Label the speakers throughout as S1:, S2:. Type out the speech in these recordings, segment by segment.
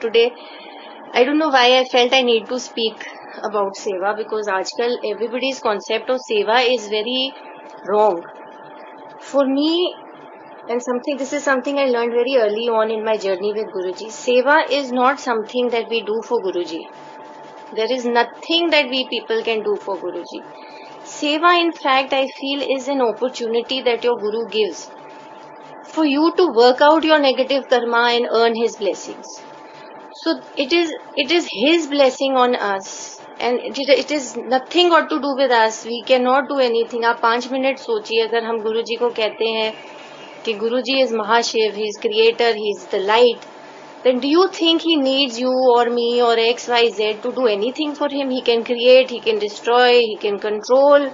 S1: today I don't know why I felt I need to speak about seva, because aajkal everybody's concept of seva is very wrong. For me, and this is something I learned very early on in my journey with Guruji. Seva is not something that we do for Guruji. There is nothing that we people can do for Guruji. Seva, in fact, I feel is an opportunity that your Guru gives for you to work out your negative karma and earn his blessings. So it is his blessing on us, and it is nothing got to do with us. We cannot do anything. आप 5 minute सोचिए, अगर हम गुरु जी को कहते हैं कि गुरु जी is Mahashiv, he is creator, he is the light, then do you think he needs you or me or XYZ to do anything for him? He can create, he can destroy, he can control,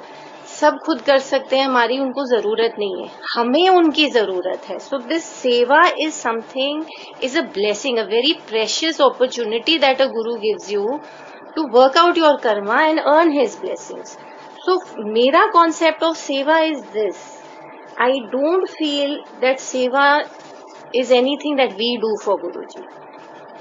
S1: सब खुद कर सकते हैं. हमारी उनको जरूरत नहीं है, हमें उनकी जरूरत है. So this seva is something, is a blessing, a very precious opportunity that a guru gives you to work out your karma and earn his blessings. So मेरा concept of seva is this. I don't feel that seva is anything that we do for guru ji.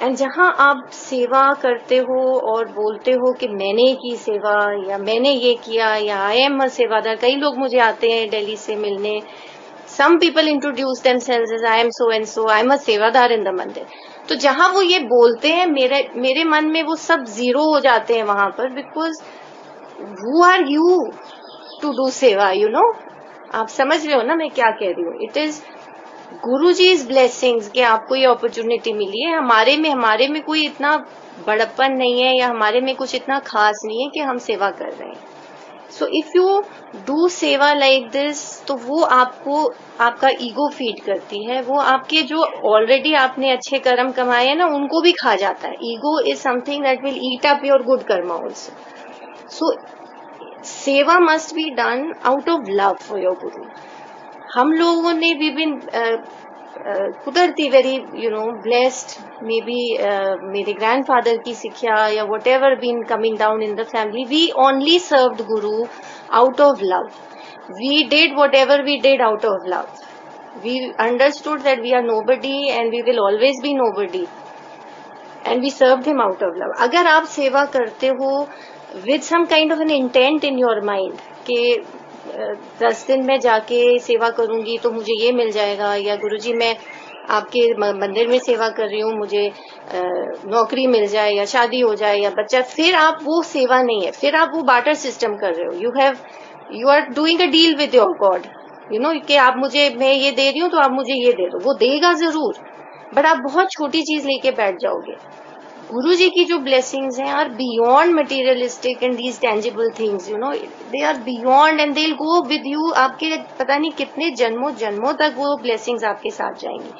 S1: And जहां आप सेवा करते हो और बोलते हो कि मैंने की सेवा, या मैंने ये किया, या आई एम अ सेवादार. कई लोग मुझे आते हैं दिल्ली से मिलने. Some people introduce themselves as I am so and so, I am a sevadar in the मंदिर. तो जहां वो ये बोलते हैं, मेरे मन में वो सब जीरो हो जाते हैं वहां पर. Because who are you to do seva, you know. आप समझ रहे हो ना मैं क्या कह रही हूँ. इट इज गुरुजी's ब्लेसिंग्स कि आपको ये अपॉर्चुनिटी मिली है. हमारे में कोई इतना बड़प्पन नहीं है, या हमारे में कुछ इतना खास नहीं है कि हम सेवा कर रहे हैं. सो इफ यू डू सेवा लाइक दिस, तो वो आपको आपका ईगो फीड करती है. वो आपके जो ऑलरेडी आपने अच्छे कर्म कमाए हैं ना, उनको भी खा जाता है. Ego is something that will eat up your good karma also. So seva must be done out of love for your guru. हम लोगों ने वी बिन कुदरती वेरी ब्लेस्ड, मे बी मेरे ग्रैंडफादर की शिक्षा या whatever been coming down in the family, we only served guru out of love. We did whatever we did out of love. We understood that we are nobody and we will always be nobody, and we served him out of love. अगर आप सेवा करते हो with some kind of an intent in your mind कि 10 दिन में जाके सेवा करूंगी तो मुझे ये मिल जाएगा, या गुरुजी मैं आपके मंदिर में सेवा कर रही हूँ, मुझे नौकरी मिल जाए, या शादी हो जाए, या बच्चा, फिर आप वो सेवा नहीं है, फिर आप वो बार्टर सिस्टम कर रहे हो. You are doing a deal with your god, you know, कि आप मैं ये दे रही हूँ तो आप मुझे ये दे दो. वो देगा जरूर, बट आप बहुत छोटी चीज लेके बैठ जाओगे. गुरु जी की जो ब्लेसिंग्स हैं are beyond materialistic and these tangible things, you know, they are beyond and they will go with you. आपके पता नहीं कितने जन्मों तक वो ब्लेसिंग्स आपके साथ जाएंगी.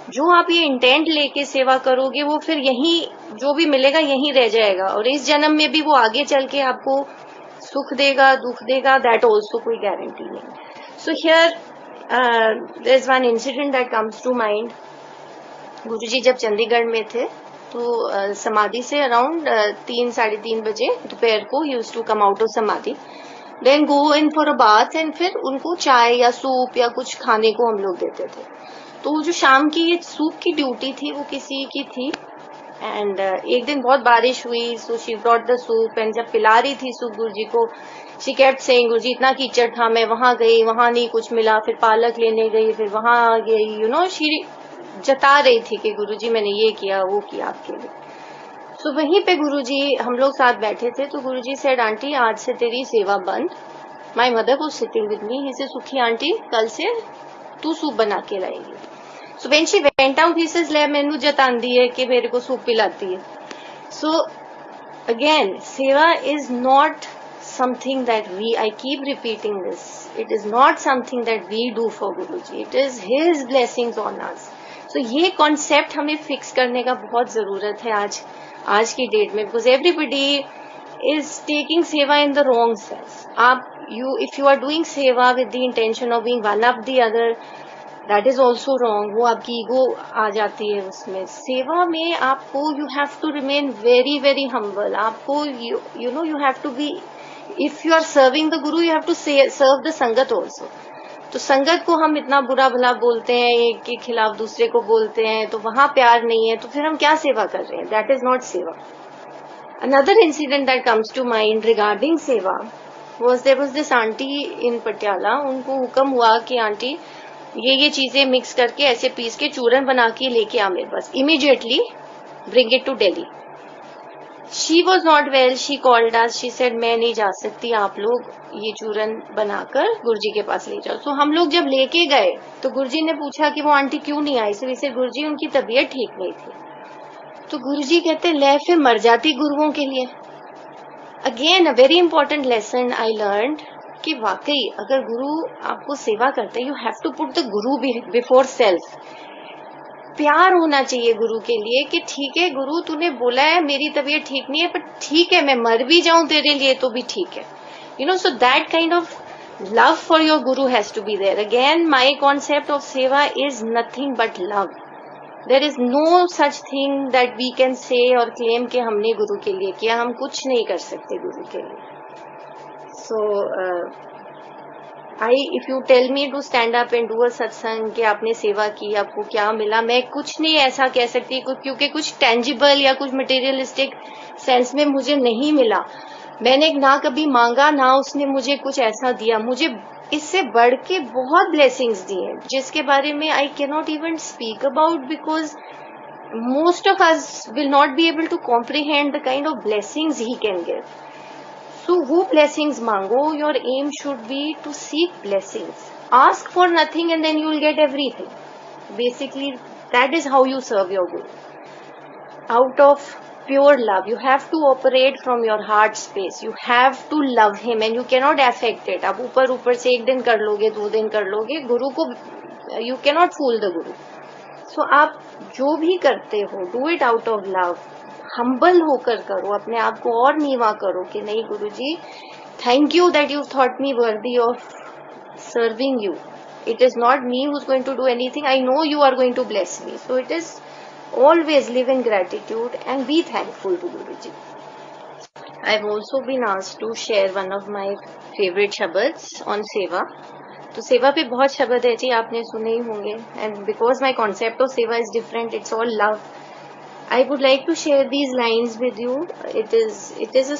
S1: जो आप ये इंटेंट लेके सेवा करोगे, वो फिर यहीं जो भी मिलेगा यहीं रह जाएगा, और इस जन्म में भी वो आगे चल के आपको सुख देगा, दुख देगा, दैट ऑल्सो कोई गारंटी नहीं. So here there is one incident that comes to mind. Guru ji जब चंडीगढ़ में थे, तो समाधि से अराउंड 3-3:30 बजे दोपहर को use to come out of samadhi, then go in for a bath, and फिर उनको चाय या सूप या कुछ खाने को हम लोग देते थे. तो जो शाम की ये सूप की ड्यूटी थी वो किसी की थी. एंड एक दिन बहुत बारिश हुई, so she brought the soup, and जब पिला रही थी सूप गुरु जी को, शी केप्ट सेइंग, गुरु जी इतना कीचड़ था, मैं वहां गई, वहां नहीं कुछ मिला, फिर पालक लेने गई, फिर वहां गई, यू नो, शी जता रही थी कि गुरुजी मैंने ये किया वो किया आपके लिए. सो वहीं पे गुरुजी, हम लोग साथ बैठे थे, तो गुरुजी सेड, आंटी आज से तेरी सेवा बंद. My mother was sitting with me. He said, Sukhi aunty कल से तू सूप बना के लाएगी. So when she went out, he says, ले मैनू जतांदी है कि मेरे को सूप पिलाती है. सो अगेन, सेवा is not something that I keep repeating this, it is not something that we do for Guruji, it is his blessings on us. So ये कॉन्सेप्ट हमें फिक्स करने का बहुत जरूरत है आज की डेट में, because everybody is taking seva in the wrong sense. If you are doing seva with the intention of being one up the other, that is also wrong. वो आपकी ईगो आ जाती है उसमें. सेवा में आपको you have to remain very very humble. आपको you know you have to be, if you are serving the guru, you have to serve the sangat also. तो संगत को हम इतना बुरा भला बोलते हैं, एक के खिलाफ दूसरे को बोलते हैं, तो वहां प्यार नहीं है, तो फिर हम क्या सेवा कर रहे हैं? दैट इज नॉट सेवा. Another incident that comes to mind regarding सेवा was there was this aunty in Patiala. उनको हुक्म हुआ कि आंटी ये चीजें मिक्स करके ऐसे पीस के चूरन बना के लेके आ मेरे पास, immediately bring it to Delhi. She was not well. She called us. She said मैं नहीं जा सकती, आप लोग ये चूरन बनाकर गुरुजी के पास ले जाओ. तो हम लोग जब लेके गए तो गुरुजी ने पूछा कि वो आंटी क्यों नहीं आई. तो इसे गुरुजी उनकी तबीयत ठीक नहीं थी. तो गुरुजी कहते ले फिर मर जाती गुरुओं के लिए. Again a very important lesson I learn कि वाकई अगर गुरु आपको सेवा करते हैं, you have to put the guru before self. प्यार होना चाहिए गुरु के लिए कि ठीक है गुरु, तूने बोला है मेरी तबीयत ठीक नहीं है, पर ठीक है मैं मर भी जाऊं तेरे लिए तो भी ठीक है. You know, so that kind of love for your guru has to be there. Again, my concept of seva is nothing but love. There is no such thing that we can say or claim कि हमने गुरु के लिए किया. हम कुछ नहीं कर सकते गुरु के लिए. So if you tell me to stand up and do a satsang कि आपने सेवा की, आपको क्या मिला, मैं कुछ नहीं ऐसा कह सकती क्योंकि कुछ tangible या कुछ materialistic sense में मुझे नहीं मिला. मैंने ना कभी मांगा, ना उसने मुझे कुछ ऐसा दिया. मुझे इससे बढ़ के बहुत ब्लेसिंग्स दिए जिसके बारे में I can not even speak about, because most of us will not be able to comprehend the kind of blessings he can give. So वो ब्लेसिंग्स मांगो. Your aim should be to seek blessings. Ask for nothing and then you will get everything. Basically that is how you serve your guru. Out of pure love. You have to operate from your heart space. You have to love him and you cannot affect it. आप ऊपर से एक दिन कर लोगे, 2 दिन कर लोगे, गुरु को you cannot fool the guru. So आप जो भी करते हो, do it out of love. Humble होकर करो, अपने आप को और नीवा करो कि नहीं गुरुजी, thank you that you thought me worthy of serving you. It is not me who's going to do anything. I know you are going to bless me. So it is always live in gratitude and be thankful to Guruji. I've also been asked to share one of my favorite shabads on seva. तो सेवा पे बहुत शब्द है जी, आपने सुने ही होंगे. And because my concept of seva is different, it's all love. I would like to share these lines with you. It is a